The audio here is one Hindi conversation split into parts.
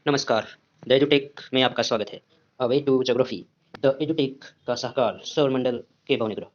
नमस्कार, द एडुटेक में आपका स्वागत है। A way to geography. The Edutech का सहकार सौरमंडल के बौने ग्रह।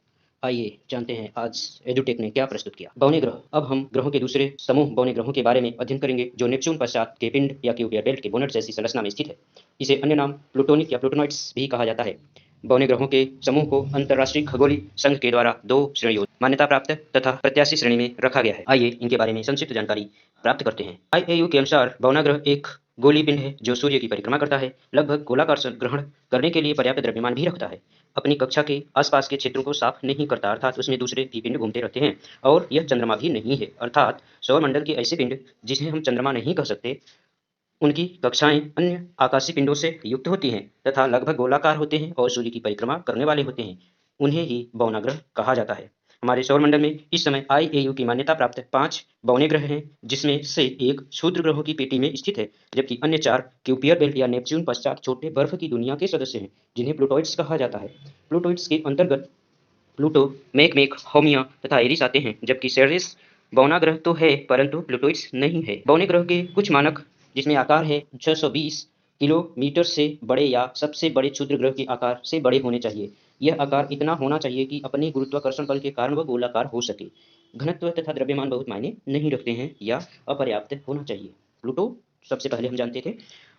आइए जानते हैं आज एडुटेक ने क्या प्रस्तुत किया। बौने ग्रह। अब हम ग्रहों के दूसरे समूह बौने ग्रहों के बारे में अध्ययन करेंगे जो नेपच्यून पश्चात के पिंड या क्यूबियर बेल्ट के बोनट जैसी संरचना में स्थित है। इसे अन्य नाम प्लूटोनिक या प्लूटोनॉइड्स भी कहा जाता है। बौने ग्रहों के समूह को अंतरराष्ट्रीय खगोलीय संघ के द्वारा दो श्रेणियों मान्यता प्राप्त तथा प्रत्याशी श्रेणी में रखा गया है। आइए इनके बारे में संक्षिप्त जानकारी प्राप्त करते हैं। आईएयू के अनुसार बौना ग्रह एक गोलीय पिंड है जो सूर्य की परिक्रमा करता है, लगभग गोलाकार ग्रहण करने के लिए पर्याप्त द्रव्यमान भी रखता है। अपनी कक्षा के आसपास के क्षेत्रों को साफ नहीं करता, अर्थात उसमें दूसरे भी पिंड घूमते रहते हैं। और यह चंद्रमा भी नहीं है, अर्थात सौरमंडल के ऐसे पिंड जिन्हें हम चंद्रमा नहीं कह सकते, उनकी कक्षाएं अन्य आकाशीय पिंडों से युक्त होती हैं तथा लगभग गोलाकार होते हैं और सूर्य की परिक्रमा करने वाले होते हैं। उन्हें ही बौना ग्रह कहा जाता है। हमारे सौरमंडल में इस समय आईएयू की मान्यता प्राप्त 5 बौने ग्रह हैं, जिसमें से एक क्षुद्र ग्रहों की पेटी में स्थित है, जबकि अन्य 4 क्यूपियर बेल्ट या नेपच्यून पश्चात छोटे बर्फ की दुनिया के सदस्य हैं, जिन्हें प्लूटोइड्स कहा जाता है। प्लूटोइड्स के अंतर्गत प्लूटो, मेकमेक, हाउमिया तथा एरिस आते हैं, जबकि सेरेस बौना ग्रह तो है परंतु प्लूटोइड्स नहीं है। बौने ग्रह के कुछ मानक जिसमें आकार है 620 किलोमीटर से बड़े या सबसे बड़े क्षुद्र ग्रह के आकार से बड़े होने चाहिए। यह आकार इतना होना चाहिए कि अपने गुरुत्वाकर्षण बल के कारण वह गोलाकार हो सके। घनत्व तथा द्रव्यमान बहुत मायने नहीं रखते हैं या अपर्याप्त होना चाहिए। प्लूटो सबसे पहले हम जानते थे।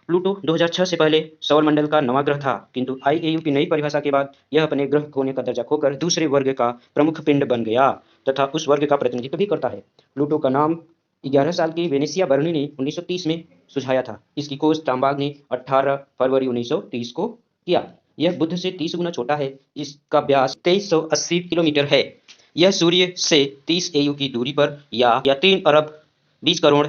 प्लूटो 2006 से पहले सौरमंडल का नवा ग्रह था, किंतु आईएयू की नई परिभाषा के बाद यह अपने ग्रह होने का दर्जा खोकर दूसरे वर्ग का प्रमुख पिंड बन गया तथा उस वर्ग का प्रतिनिधित्व भी करता है। प्लूटो का नाम 11 साल की वेनेसिया बर्नी ने 1930 में सुझाया था। इसकी खोज तांबाग ने 18 फरवरी 1930 को किया। यह बुध से 30 गुना छोटा है। इसका व्यास 2380 किलोमीटर है। यह सूर्य से 30 एयू की दूरी पर या 3 अरब 20 करोड़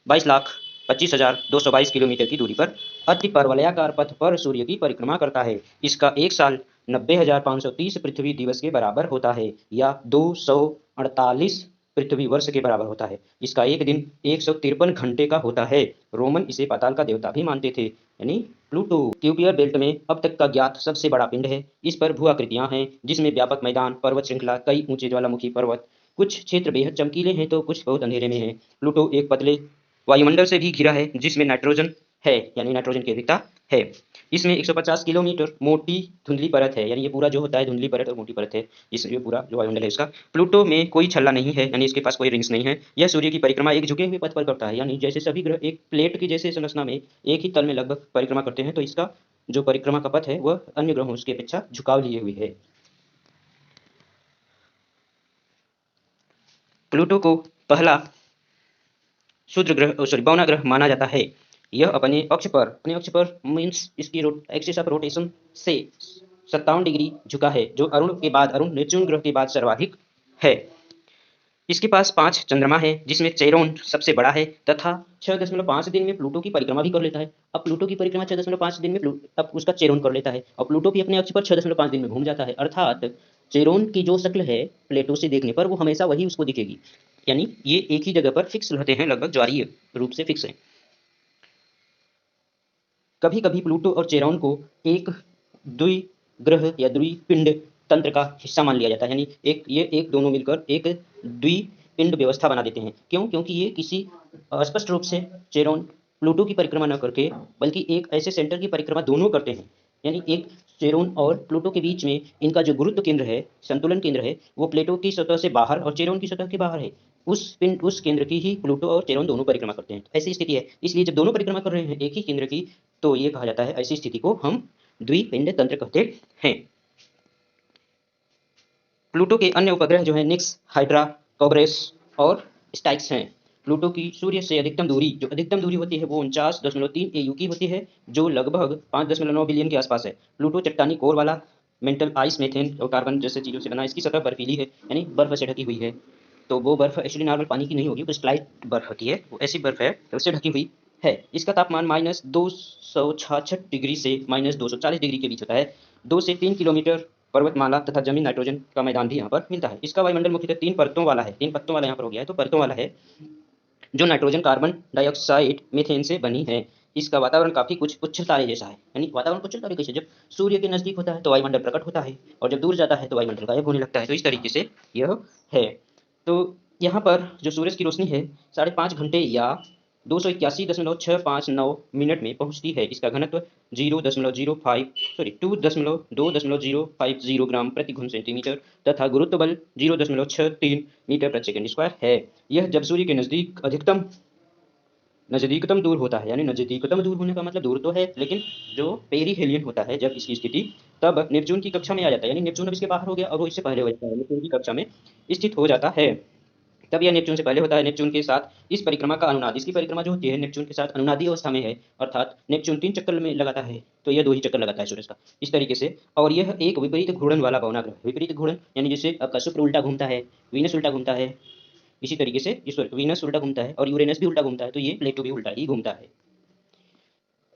22,25,222 किलोमीटर की दूरी पर अति परवलयाकार पथ पर सूर्य की परिक्रमा करता है। इसका एक साल 90,530 पृथ्वी दिवस के बराबर होता है या 248 पृथ्वी वर्ष के बराबर होता है। इसका एक दिन 153 घंटे का होता है। रोमन इसे पाताल का देवता भी मानते थे। यानी प्लूटो क्यूपियर बेल्ट में अब तक का ज्ञात सबसे बड़ा पिंड है। इस पर भू आकृतियां हैं, जिसमें व्यापक मैदान, पर्वत श्रृंखला, कई ऊंचे ज्वालामुखी पर्वत। कुछ क्षेत्र बेहद चमकीले हैं तो कुछ बहुत अंधेरे में हैं। प्लूटो एक पतले वायुमंडल से भी घिरा है, जिसमें नाइट्रोजन है, यानी नाइट्रोजन की अधिकता है। इसमें 150 किलोमीटर मोटी धुंधली परत है, यानी ये पूरा जो होता है धुंधली परत और मोटी परत है। इसलिए पूरा जो वायुमंडल है इसका। प्लूटो में कोई छल्ला नहीं है, यानी इसके पास कोई रिंग्स नहीं है। यह सूर्य की परिक्रमा एक झुके हुए पथ पर करता है, यानी जैसे सभी ग्रह एक प्लेट की जैसे संरचना में एक ही तल में लगभग परिक्रमा करते हैं, तो इसका जो परिक्रमा का पथ है वह अन्य ग्रहों की अपेक्षा झुकाव लिए हुए है। प्लूटो को पहला क्षुद्र ग्रह बौना ग्रह माना जाता है। यह अपने अक्ष पर मीन्स इसकी एक्सिस ऑफ रोटेशन से 57 डिग्री झुका है, जो अरुण नेपच्यून ग्रह के बाद सर्वाधिक है। इसके पास 5 चंद्रमा है, जिसमें चेरोन सबसे बड़ा है तथा 6.5 दिन में प्लूटो की परिक्रमा भी कर लेता है। अब प्लूटो की परिक्रमा 6.5 दिन में अब उसका चेरोन कर लेता है और प्लूटो भी अपने अक्ष पर 6.5 दिन में घूम जाता है। अर्थात चेरोन की जो शक्ल है प्लेटो से देखने पर वो हमेशा वही उसको दिखेगी, यानी ये एक ही जगह पर फिक्स रहते हैं, लगभग ज्वारीय रूप से फिक्स है। कभी कभी प्लूटो और चेरोन को एक द्विग्रह या द्विपिंड तंत्र का हिस्सा मान लिया जाता है, यानी एक दोनों मिलकर एक द्विपिंड व्यवस्था बना देते हैं। क्यों? क्योंकि ये किसी स्पष्ट रूप से चेरोन प्लूटो की परिक्रमा न करके बल्कि एक ऐसे सेंटर की परिक्रमा दोनों करते हैं, यानी एक चेरोन और प्लूटो के बीच में इनका जो गुरुत्व केंद्र है, संतुलन केंद्र है, वो प्लेटो की सतह से बाहर और चेरोन की सतह के बाहर है। उस केंद्र की ही प्लूटो और चेरोन दोनों परिक्रमा करते हैं। ऐसी स्थिति है। इसलिए जब दोनों परिक्रमा कर रहे हैं एक ही केंद्र की, तो ये कहा जाता है, ऐसी स्थिति को हम द्विपिंड तंत्र कहते हैं। प्लूटो के अन्य उपग्रह जो है निक्स, हाइड्रा, कोबरेस और स्टाइक्स हैं। प्लूटो की सूर्य से जो अधिकतम दूरी होती है वो 49.3 एयू की होती है, जो लगभग 5.9 बिलियन के आसपास है। प्लूटो चट्टानी कोर वाला मेंटल आइस, मीथेन और कार्बन जैसे चीजों से बना। इसकी सतह बर्फीली है, यानी बर्फ से ढकी हुई है। तो वो बर्फ एक्चुअली नॉर्मल पानी की नहीं होगी, वो स्लाइट बर्फ होती है, वो ऐसी बर्फ है तो उससे ढकी हुई है। इसका तापमान -266 डिग्री से -240 डिग्री के बीच होता है। 2 से 3 किलोमीटर पर्वतमाला तथा जमीन नाइट्रोजन का मैदान भी यहाँ पर मिलता है। इसका वायुमंडल मुख्यतः 3 परतों वाला है। 3 परतों वाला यहाँ पर हो गया है, तो परतों वाला है, जो नाइट्रोजन, कार्बन डाइऑक्साइड, मीथेन से बनी है। इसका वातावरण काफी कुछ उच्च तारे जैसा है, यानी वातावरण उच्च तारे कैसे? जब सूर्य के नजदीक होता है तो वायुमंडल प्रकट होता है और जब दूर जाता है तो वायुमंडल गायब होने लगता है। तो इस तरीके से यह है। तो यहाँ पर जो सूरज की रोशनी है 5.5 घंटे या 281.659 मिनट में पहुंचती है। इसका घनत्व 2.2050 ग्राम प्रति घन सेंटीमीटर तथा गुरुत्व बल 0.63 मीटर प्रति सेकंड स्क्वायर है। यह जब सूर्य के नजदीकतम दूर होता है, यानी नजदीकतम दूर होने का मतलब दूर तो है, लेकिन जो पेरिहेलियन होता है जब इसकी स्थिति, तब नेपच्यून की कक्षा में आ जाता है, यानी नेपच्यून अब इसके बाहर हो गया, अब वो इससे पहले हो जाता है, नेपच्यून की कक्षा में स्थित हो जाता है। तब यह नेपच्यून से पहले होता है। नेपच्यून के साथ इस परिक्रमा का अनुनाद, इसकी परिक्रमा जो होती है नेपच्यून के साथ अनुनादी अवस्था में है, अर्थात नेपच्यून 3 चक्कर में लगाता है तो यह 2 ही चक्कर लगाता है सूरज का, इस तरीके से। और यह एक विपरीत घूर्णन वाला भवनाग्रह, विपरीत घूर्णन यानी जैसे आपका शुक्र उल्टा घूमता है, वीनस उल्टा घूमता है, इसी तरीके से इस वीनस उल्टा घूमता है और यूरेनस भी उल्टा घूमता है, तो ये प्लेटो भी उल्टा ही घूमता है।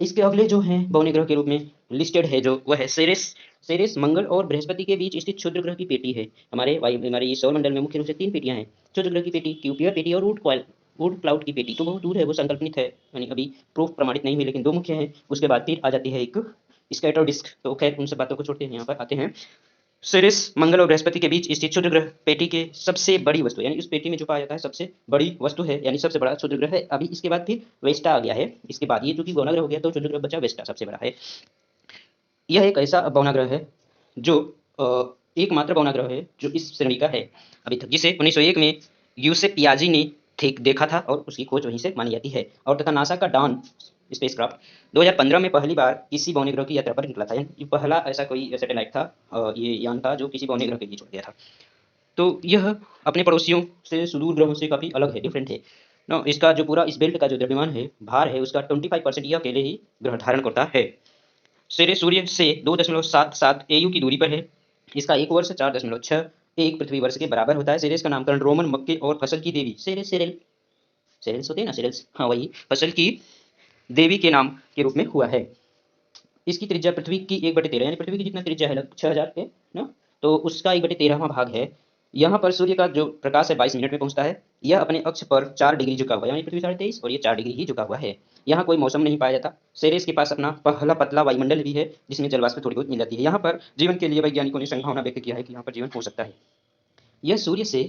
इसके अगले जो हैं बौने ग्रह के रूप में लिस्टेड है जो, वह है सेरेस। सेरेस मंगल और बृहस्पति के बीच स्थित क्षुद्र ग्रह की पेटी है। हमारे ये सौरमंडल में मुख्य रूप से 3 पेटियां हैं, क्षुद्र ग्रह की पेटी, क्यूपियर पेटी और वुड क्लाउड की पेटी। तो बहुत दूर है, वो संकल्पित है, यानी अभी प्रूफ प्रमाणित नहीं हुई, लेकिन 2 मुख्य हैं। उसके बाद फिर आ जाती है एक स्कैटर डिस्क। तो खैर उन सब बातों को छोड़ते हैं, यहाँ पर आते हैं सिरिस मंगल और बृहस्पति के बीच स्थित क्षुद्र ग्रह पेटी के सबसे बड़ी वस्तु, यानी उस पेटी में जो पाया जाता है सबसे बड़ी वस्तु है, यानी सबसे बड़ा क्षुद्र ग्रह है। अभी इसके बाद फिर वेस्टा आ गया है, इसके बाद ये चूंकि गौना ग्रह हो गया तो क्षुद्र ग्रह बचा वेस्टा सबसे बड़ा है। यह एक ऐसा बौना ग्रह है जो एकमात्र बौना ग्रह है जो इस श्रेणी का है अभी तक, जिसे 1901 में यूसे पियाजी ने देखा था और उसकी खोज वहीं से मानी जाती है। और तथा नासा का डॉन स्पेसक्राफ्ट 2015 में पहली बार किसी बौने ग्रह की यात्रा पर निकला था, यानी पहला ऐसा कोई सैटेलाइट था, ये यान था जो किसी बौने ग्रह के लिए छोड़ गया था। तो यह अपने पड़ोसियों से, सुदूर ग्रहों से काफ़ी अलग है, डिफरेंट है ना। इसका जो पूरा इस बेल्ट का जो द्रव्यमान है, भार है, उसका 25% यह अकेले ही ग्रह धारण करता है। सूर्य से 2.77 एयू की दूरी पर है। इसका एक वर्ष 4.6 एक पृथ्वी वर्ष के बराबर होता है। सेरेस का नामकरण रोमन मक्के और फसल की देवी सेरेल्स होते हैं ना, सेरेल्स, हाँ वही, फसल की देवी के नाम के रूप में हुआ है। इसकी त्रिज्या पृथ्वी की 1/13, यानी पृथ्वी की जितना त्रिज्या है 6000 के ना, तो उसका 1/13वां भाग है। यहाँ पर सूर्य का जो प्रकाश है 22 मिनट में पहुंचता है। यह अपने अक्ष पर 4 डिग्री झुका हुआ है, यानी पृथ्वी 23.5 और ये 4 डिग्री ही झुका हुआ है। यहाँ कोई मौसम नहीं पाया जाता। सेरेस के पास अपना पहला पतला वायुमंडल भी है, जिसमें जलवाष्प थोड़ी बहुत मिल जाती है। यहाँ पर जीवन के लिए वैज्ञानिकों ने संभावना व्यक्त किया है कि यहाँ पर जीवन हो सकता है। यह सूर्य से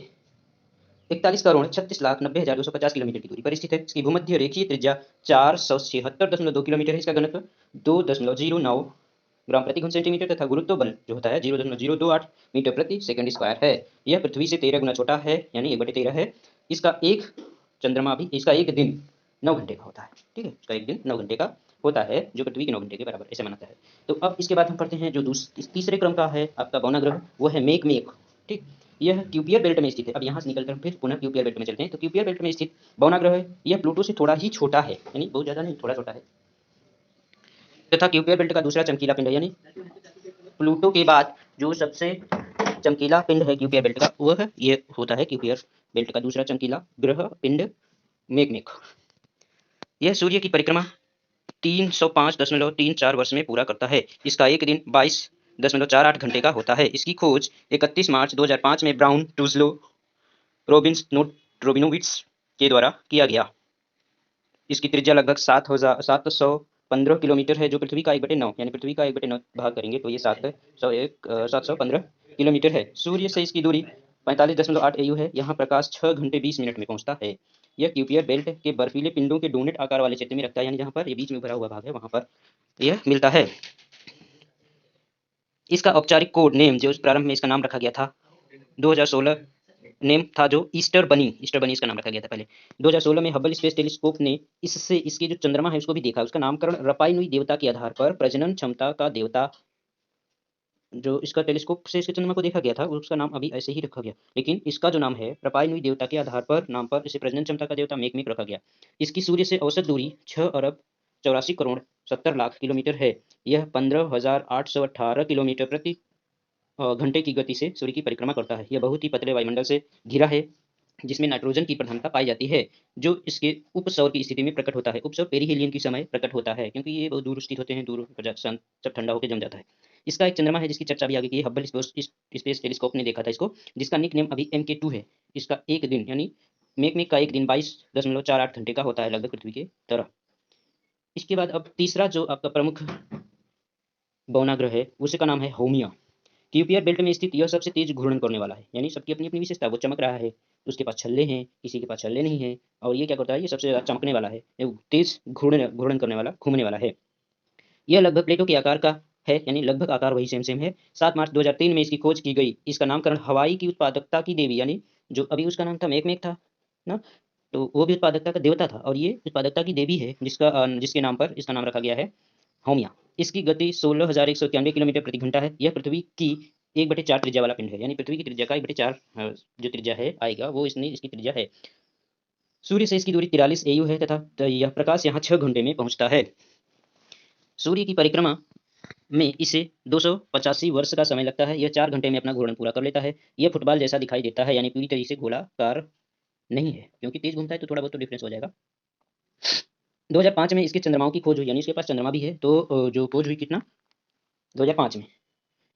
41,36,90,250 किलोमीटर की दूरी पर स्थित है। इसकी भूमध्य रेखीय त्रिज्या 476.2 किलोमीटर है। इसका घनत्व 2.09 ग्राम प्रति घन सेंटीमीटर तथा गुरुत्व बल जो होता है 0.028 मीटर प्रति सेकंड स्क्वायर है। यह पृथ्वी से 13 गुना छोटा है, यानी 1/13 है। इसका एक एक दिन 9 घंटे का होता है। ठीक है, इसका एक दिन 9 घंटे का होता है, जो पृथ्वी के 9 घंटे के बराबर ऐसे मानता है। तो अब इसके बाद हम पढ़ते हैं जो तीसरे क्रम का है आपका बौना ग्रह, वो है मेक। ठीक, यह क्यूपियर बेल्ट में स्थित है। अब यहाँ से निकलकर फिर पुनः क्यूपियर बेल्ट में चलते हैं। तो क्यूपियर बेल्ट में स्थित बौना ग्रह है। यह प्लूटो से थोड़ा ही छोटा है, यानी बहुत ज़्यादा नहीं, थोड़ा छोटा है, तथा क्यूपियर बेल्ट का दूसरा चमकीला पिंड है, यानी प्लूटो के बाद जो सबसे चमकीला पिंड है क्यूपियर बेल्ट का, वह ये होता है क्यूपियर बेल्ट का दूसरा चमकीला ग्रह पिंड मेक। यह सूर्य की परिक्रमा 305.34 वर्ष में पूरा करता है। इसका एक दिन 22.48 घंटे का होता है। इसकी खोज 31 मार्च 2005 में ब्राउन, टूजलो, रोबिनोविट्स के द्वारा किया गया। इसकी त्रिज्या लगभग 715 किलोमीटर है, जो पृथ्वी का 1/9, यानी पृथ्वी का 1/9 भाग करेंगे तो ये 715 किलोमीटर है। सूर्य से इसकी दूरी 45.8 एयू है। यहाँ प्रकाश 6 घंटे 20 मिनट में पहुंचता है। यह क्यूपियर बेल्ट के बर्फीले पिंडों के डोनेट आकार वाले क्षेत्र में रखता है, यानी जहाँ पर ये बीच में भरा हुआ भाग है वहाँ पर यह मिलता है। इसका औपचारिक कोड नेम जो प्रारंभ में इसका नाम रखा गया था 2016 नेम था जो ईस्टर बनी इसका नाम रखा गया था पहले। 2016 में हबल स्पेस टेलीस्कोप ने इससे इसके जो चंद्रमा है उसको भी देखा। उसका नामकरण रपाई नुई देवता के आधार पर प्रजनन क्षमता का देवता, जो इसका टेलीस्कोप से इसके चंद्रमा को देखा गया था उसका नाम अभी ऐसे ही रखा गया, लेकिन इसका जो नाम है रपाई नुई देवता के आधार पर नाम पर इसे प्रजनन क्षमता का देवता मेक रखा गया। इसकी सूर्य से औसत दूरी 6,84,70,00,000 किलोमीटर है। यह 15,818 किलोमीटर प्रति घंटे की गति से सूर्य की परिक्रमा करता है। यह बहुत ही पतले वायुमंडल से घिरा है, जिसमें नाइट्रोजन की प्रधानता पाई जाती है, जो इसके उपसौर की स्थिति में प्रकट होता है। उपसौर पेरिहेलियन के समय प्रकट होता है, क्योंकि ये बहुत दूर स्थित होते हैं, दूर जब ठंडा होकर जम जाता है। इसका एक चंद्रमा है जिसकी चर्चा भी आगे की है, हबल स्पेस टेलीस्कोप ने देखा था इसको, जिसका निक नेम अभी MK2 है। इसका एक दिन यानी मेक का एक दिन 22.48 घंटे का होता है, लगभग पृथ्वी के तरह। इसके बाद अब तीसरा जो आपका प्रमुख बौना ग्रह है उसका नाम है होमिया। क्यूपियर बेल्ट में स्थित यह सबसे तेज घूर्णन करने वाला है, यानी सबकी अपनी अपनी विशेषता, वो चमक रहा है, उसके पास छल्ले हैं, किसी के पास छल्ले नहीं हैं। और ये क्या करता है, ये सबसे ज़्यादा चमकने वाला है, ये तेज़ घूर्णन करने वाला, घूमने वाला है। यह लगभग प्लेटों के आकार का है, यानी लगभग आकार वही सेम है। 7 मार्च 2003 में इसकी खोज की गई। इसका नामकरण हवाई की उत्पादकता की देवी, यानी जो अभी उसका नाम था मेकमेक था ना, तो वो भी उत्पादकता का देवता था और ये उत्पादकता की देवी है, जिसके नाम पर इसका नाम रखा गया है होमिया। इसकी गति 16,191 किलोमीटर प्रति घंटा है। यह पृथ्वी की 1/4 त्रिज्या वाला पिंड है, यानी पृथ्वी की त्रिज्या का 1/4 जो त्रिज्या है आएगा वो इसकी त्रिज्या है। सूर्य से इसकी दूरी 43 एयू है तथा यह प्रकाश यहाँ 6 घंटे में पहुँचता है। सूर्य की परिक्रमा में इसे 285 वर्ष का समय लगता है। यह 4 घंटे में अपना घूर्णन पूरा कर लेता है। यह फुटबॉल जैसा दिखाई देता है, यानी पूरी तरीके से गोलाकार नहीं है, क्योंकि तेज घूमता है तो थोड़ा बहुत तो डिफरेंस हो जाएगा। 2005 में इसके चंद्रमाओं की खोज हुई, यानी इसके पास चंद्रमा भी है। तो जो खोज हुई कितना, 2005 में।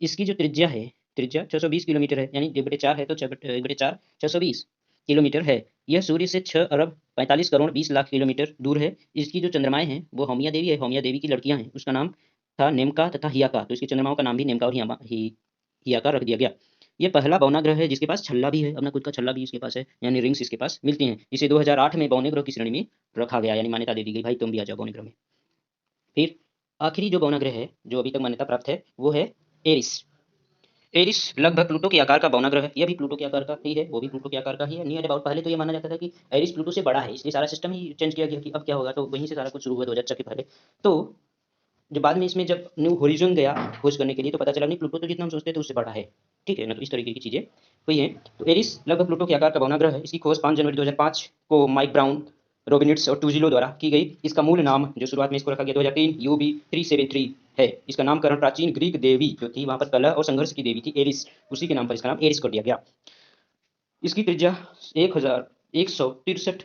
इसकी जो त्रिज्या है, त्रिज्या 620 किलोमीटर है, यानी 1/4 है तो 1/4 620 किलोमीटर है। यह सूर्य से 6 अरब 45 करोड़ 20 लाख किलोमीटर दूर है। इसकी जो चंद्रमाएं हैं वो होमिया देवी है, होमिया देवी की लड़कियां हैं। उसका नाम था नेमका तथा हियाका, तो इसके चंद्रमाओं का नाम भी नेमका और हियाका रख दिया गया। ये पहला बौना ग्रह है जिसके पास छल्ला भी है, अपना खुद का छल्ला भी इसके पास है, यानी रिंग्स इसके पास मिलती हैं। इसे 2008 में बौने ग्रह की श्रेणी में रखा गया, यानी मान्यता दे दी गई, भाई तुम भी आ जाओ बौने ग्रह में। फिर आखिरी जो बौना ग्रह है जो अभी तक मान्यता प्राप्त है वो है एरिस। एरिस लगभग प्लूटो के आकार का बौना ग्रह है। यह भी प्लूटो के आकार का ही है, वो भी प्लूटो के आकार का ही है, नियर अबाउट। पहले तो ये माना जाता था कि एरिस प्लूटो से बड़ा है, इसलिए सारा सिस्टम ही चेंज किया गया कि अब क्या होगा, तो वहीं से सारा कुछ शुरू हुआ 2006 के पहले। तो जो बाद में इसमें जब न्यू होरिजन गया खोज करने के लिए तो पता चला नहीं, प्लूटो तो जितना हम सोचते थे उससे बड़ा है, ठीक है ना। तो इस तरीके की चीज़ें हुई हैं। तो एरिस लगभग प्लूटो के आकार का बौना ग्रह है। इसकी खोज 5 जनवरी 2005 को माइक ब्राउन, रोबिनिट्स और टूजिलो द्वारा की गई। इसका मूल नाम जो शुरुआत में इसको रखा गया 2003 UB 373 है। इसका नामकरण प्राचीन ग्रीक देवी जो थी वहाँ पर कलह और संघर्ष की देवी थी एरिस, उसी के नाम पर इसका नाम एरिस कर दिया गया। इसकी त्रिज्या 1163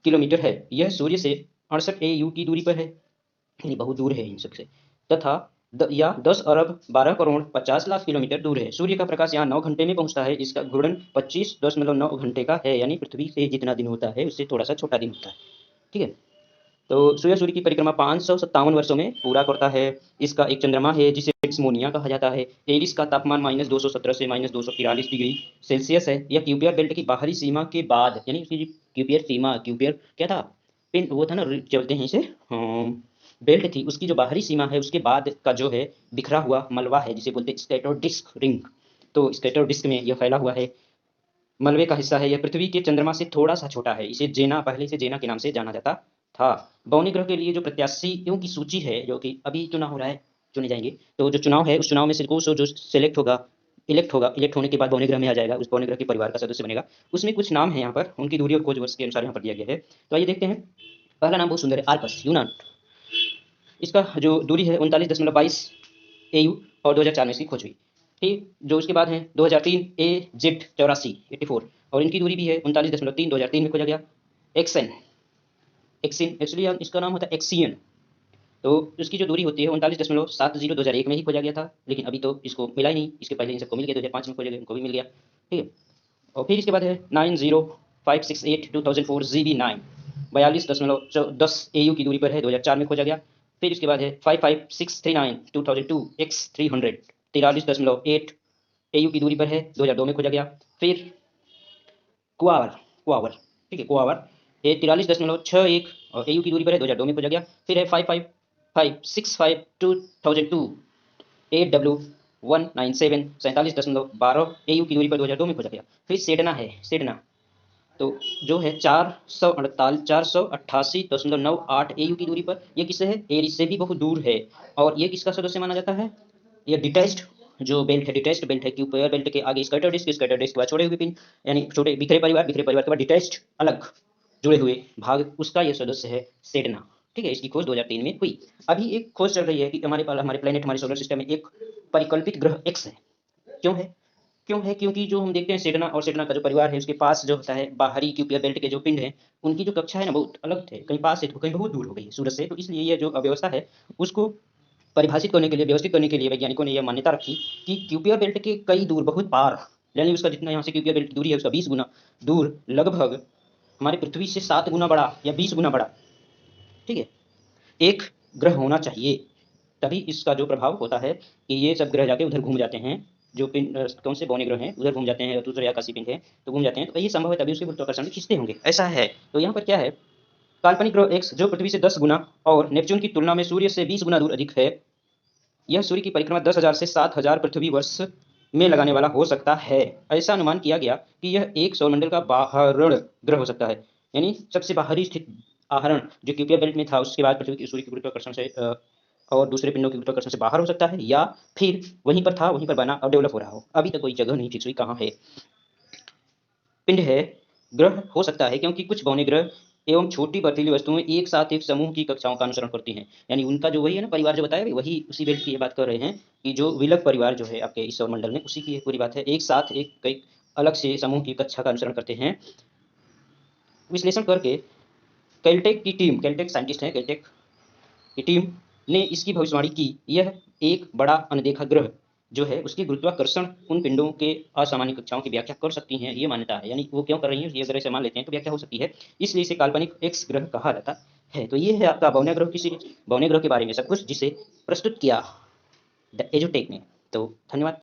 किलोमीटर है। यह सूर्य से 68 AU की दूरी पर है, यानी बहुत दूर है इन सबसे, तथा या 10 अरब 12 करोड़ 50 लाख किलोमीटर दूर है। सूर्य का प्रकाश यहाँ 9 घंटे में पहुँचता है। इसका घूर्णन 25.9 घंटे का है, यानी पृथ्वी से जितना दिन होता है उससे थोड़ा सा छोटा दिन होता है, ठीक है। तो सूर्य की परिक्रमा 557 वर्षों में पूरा करता है। इसका एक चंद्रमा है जिसे डिस्मोनिया कहा जाता है। एरिस का तापमान -217 से -243 डिग्री सेल्सियस है। यह क्यूपियर बेल्ट की बाहरी सीमा के बाद, यानी उसकी क्यूपियर सीमा, क्यूपियर क्या था, पिन वो था ना, चलते हैं इसे, बेल्ट थी, उसकी जो बाहरी सीमा है उसके बाद का जो है बिखरा हुआ मलबा है जिसे बोलते हैं स्कैटर डिस्क रिंग। तो स्कैटर डिस्क में यह फैला हुआ है, मलबे का हिस्सा है। यह पृथ्वी के चंद्रमा से थोड़ा सा छोटा है। इसे जेना, पहले इसे जेना के नाम से जाना जाता था। बौने ग्रह के लिए जो प्रत्याशियों की सूची है जो कि अभी चुनाव हो रहा है, चुने जाएंगे, तो जो चुनाव है उस चुनाव में से जो सेलेक्ट होगा, इलेक्ट होने के बाद बौने ग्रह में आ जाएगा, उस बौने ग्रह के परिवार का सदस्य बनेगा। उसमें कुछ नाम है यहाँ पर, उनकी दूरी और खोज वर्ष के अनुसार यहाँ पर दिया गया है। तो आइए देखते हैं। पहला नाम बहुत सुंदर है, आर्कस यूनान। इसका जो दूरी है 39.22 AU और 2004 में इसकी खोज हुई। ठीक, जो उसके बाद है 2003 AZ84 और इनकी दूरी भी है 39.3, 2003 में खोजा गया। एक्सन, एक्सिन एक्चुअली इसका नाम होता है एक्सियन। तो उसकी जो दूरी होती है 39.70, 2001 में ही खोजा गया था, लेकिन अभी तो इसको मिला ही नहीं। इसके पहले इन सबको मिल गया, 2005 में खोजा गया, इनको भी मिल गया, ठीक है। और फिर इसके बाद है 90568 2004 GB9, 42.10 AU की दूरी पर है, 2004 में खोजा गया। फिर इसके बाद है 55639 2002 X300, 43.8 AU की दूरी पर है, 2002 में खोजा गया। फिर कुआवर, कुआवर, ठीक है, कुआवर ये 43.61 AU की दूरी पर है, 2002 में खोजा गया। फिर है 55565 2002 AW197, 47.12 AU की दूरी पर 2002 में खोजा गया। फिर सेडना है, सेडना तो जो है 488.98 AU की दूरी पर। ये किससे है, एरिस से भी बहुत दूर है। और ये किसका सदस्य माना जाता है, ये डिटैच्ड जो बेल्ट है, डिटैच्ड बेल्ट है, क्यूपियर बेल्ट के आगे स्कैटर डिस्क, स्कैटर डिस्क के बाद छोड़े हुए पिन, यानी छोटे बिखरे परिवार, बिखरे परिवार के बाद डिटैच्ड अलग जुड़े हुए भाग, उसका ये सदस्य है सेडना, ठीक है। इसकी खोज 2003 में हुई। अभी एक खोज चल रही है कि हमारे प्लेनेट, हमारे सोलर सिस्टम में एक परिकल्पित ग्रह एक्स है। क्यों है, क्यों है, क्योंकि जो हम देखते हैं सेडना और सेडना का जो परिवार है उसके पास जो होता है बाहरी क्यूपियर बेल्ट के जो पिंड है उनकी जो कक्षा है ना बहुत अलग थे, कहीं पास है तो कहीं बहुत दूर हो गई है सूरज से। तो इसलिए ये जो अव्यवस्था है उसको परिभाषित करने के लिए, व्यवस्थित करने के लिए वैज्ञानिकों ने यह मान्यता रखी कि क्यूपियर बेल्ट के कई दूर, बहुत पार, यानी उसका जितना यहाँ से क्यूपियर बेल्ट की दूरी है उसका 20 गुना दूर, लगभग हमारे पृथ्वी से 7 गुना बड़ा या 20 गुना बड़ा, ठीक है, एक ग्रह होना चाहिए। तभी इसका जो प्रभाव होता है कि ये सब ग्रह जाके उधर घूम जाते हैं जो पिंड कौन से बौने ग्रह हैं उधर घूम जाते हैं और दूसरे आकाशीय पिंड हैं तो घूम जाते हैं, तो ये संभव है तभी उसके गुरुत्वाकर्षण में खींचते होंगे, ऐसा है। तो यहाँ पर क्या है, काल्पनिक ग्रह एक्स जो पृथ्वी से 10 गुना और नेपच्यून की तुलना में सूर्य से 20 गुना दूर अधिक है, यह सूर्य की परिक्रमा 10,000 से 7,000 पृथ्वी वर्ष में लगाने वाला हो सकता है। ऐसा अनुमान किया गया कि यह एक सौरमंडल का बाहरण ग्रह हो सकता है, यानी सबसे बाहरी स्थित आहरण जो क्यूपियर बेल्ट में था उसके बाद पृथ्वी की सूर्य के गुरुत्वाकर्षण से और दूसरे पिंडों के गुरुत्वाकर्षण से बाहर हो सकता है, या फिर वहीं पर था वहीं पर बना और डेवलप हो रहा हो। अभी तक कोई जगह नहीं फिक्स हुई कहाँ है पिंड है, ग्रह हो सकता है क्योंकि कुछ बौने ग्रह एवं छोटी बर्फीली वस्तुएं एक साथ एक समूह की कक्षाओं का अनुसरण करती हैं, यानी उनका जो वही है ना परिवार जो बताया वही उसी बेल्ट की ये बात कर रहे हैं कि जो विलक परिवार जो है आपके इस सौरमंडल में उसी की ये पूरी बात है, एक साथ एक कई अलग से समूह की कक्षा का अनुसरण करते हैं। विश्लेषण करके कैलटेक की टीम, कैलटेक साइंटिस्ट है, कैलटेक की टीम ने इसकी भविष्यवाणी की यह एक बड़ा अनदेखा ग्रह जो है उसकी गुरुत्वाकर्षण उन पिंडों के असामान्य कक्षाओं की व्याख्या कर सकती है, ये मान्यता है। यानी वो क्यों कर रही है ये अगर ऐसे मान लेते हैं तो व्याख्या हो सकती है, इसलिए इसे काल्पनिक एक्स ग्रह कहा जाता है। तो ये है आपका बौने ग्रह की सीरीज, बौने ग्रह के बारे में सब कुछ जिसे प्रस्तुत किया द एजुटेक ने। तो धन्यवाद।